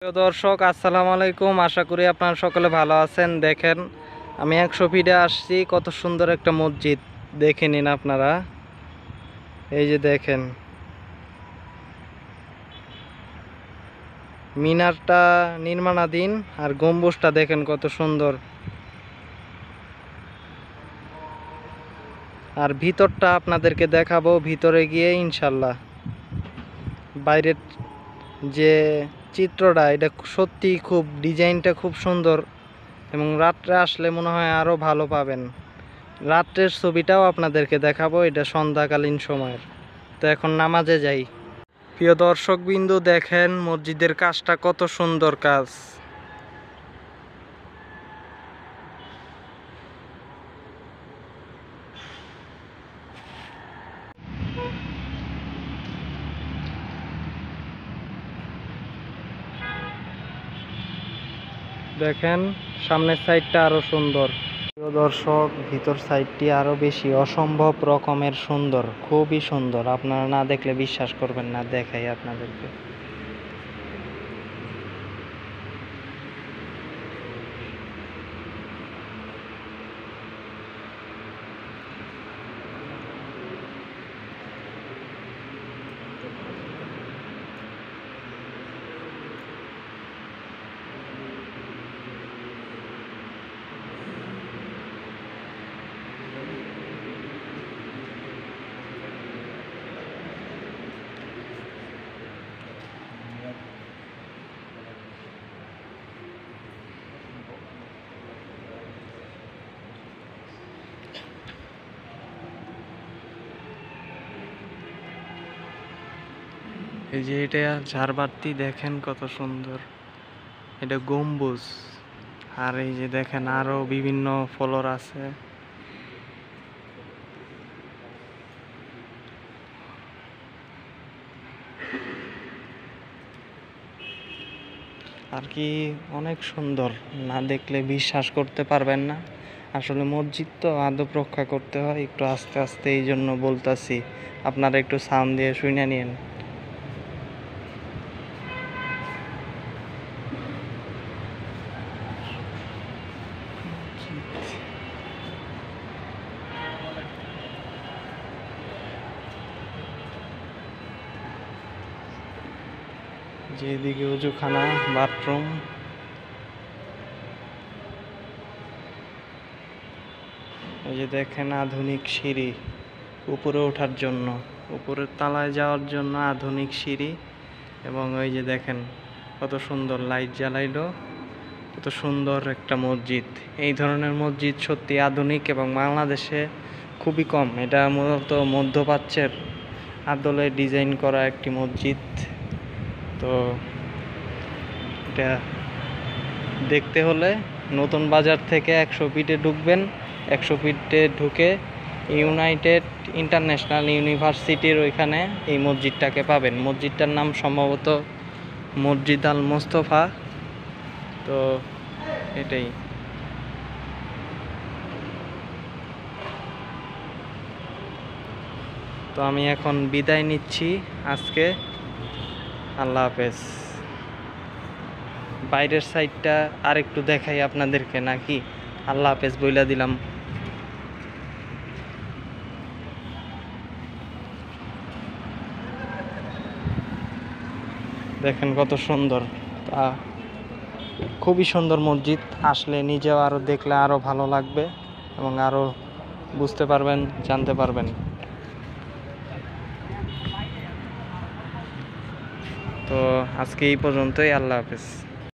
প্রিয় দর্শক, আসসালামু আলাইকুম। আশা করি আপনারা সকলে ভালো আছেন। দেখেন, আমি 100 ফিটে আসছি। কত সুন্দর একটা মসজিদ, দেখে নিন আপনারা। এই যে দেখেন, মিনারটা নির্মাণাধীন, আর গম্বুজটা দেখেন কত সুন্দর। আর ভিতরটা আপনাদেরকে দেখাবো ভিতরে গিয়ে ইনশাল্লাহ। বাইরের যে চিত্রটা, এটা সত্যি খুব, ডিজাইনটা খুব সুন্দর, এবং রাত্রে আসলে মনে হয় আরও ভালো পাবেন। রাত্রের ছবিটাও আপনাদেরকে দেখাবো, এটা সন্ধ্যাকালীন সময়ের। তো এখন নামাজে যাই। প্রিয় দর্শকবৃন্দ, দেখেন মসজিদের কাজটা কত সুন্দর কাজ। দেখেন সামনের সাইডটা আরো সুন্দর। প্রিয় দর্শক, ভিতর সাইডটি আরো বেশি অসম্ভব রকমের সুন্দর, খুবই সুন্দর। আপনারা না দেখলে বিশ্বাস করবেন না, দেখাই আপনাদেরকে। এই যে এটা ঝাড়বাতি, দেখেন কত সুন্দর। এটা গম্বুজ। আর এই যে দেখেন আরো বিভিন্ন ফ্লোর আছে। আর কি অনেক সুন্দর, না দেখলে বিশ্বাস করতে পারবেন না। আসলে মসজিদ তো আদব রক্ষা করতে হয় একটু আস্তে আস্তে, এই জন্য বলতাছি। আপনারা একটু সাউন্ড দিয়ে শুনে নিন। যেদিকে উজুখানা, বাথরুম। এই যে দেখেন আধুনিক সিঁড়ি উপরে ওঠার জন্য, উপরের তলায় যাওয়ার জন্য আধুনিক সিঁড়ি। এবং ওই যে দেখেন কত সুন্দর লাইট জ্বালাইলো, কত সুন্দর একটা মসজিদ। এই ধরনের মসজিদ সত্যি আধুনিক এবং বাংলাদেশে খুবই কম। এটা মূলত মধ্যপ্রাচ্যের আদলে ডিজাইন করা একটি মসজিদ। তো এটা দেখতে হলে নতুন বাজার থেকে 100 ফিটে ঢুকবেন। 100 ফিটে ঢুকে ইউনাইটেড ইন্টারন্যাশনাল ইউনিভার্সিটির ওইখানে এই মসজিদটাকে পাবেন। মসজিদটার নাম সম্ভবত মসজিদ আল মোস্তফা। তো এটাই। তো আমি এখন বিদায় নিচ্ছি আজকে। আল্লাহ হাফেজ। বাইরের সাইডটা আরেকটু দেখাই আপনাদেরকে নাকি? আল্লাহ হাফেজ বইলা দিলাম। দেখেন কত সুন্দর। তা খুবই সুন্দর মসজিদ। আসলে নিজেও আরো দেখলে আরো ভালো লাগবে, এবং আরো বুঝতে পারবেন, জানতে পারবেন। তো আজকে এই পর্যন্তই। আল্লাহ হাফেজ।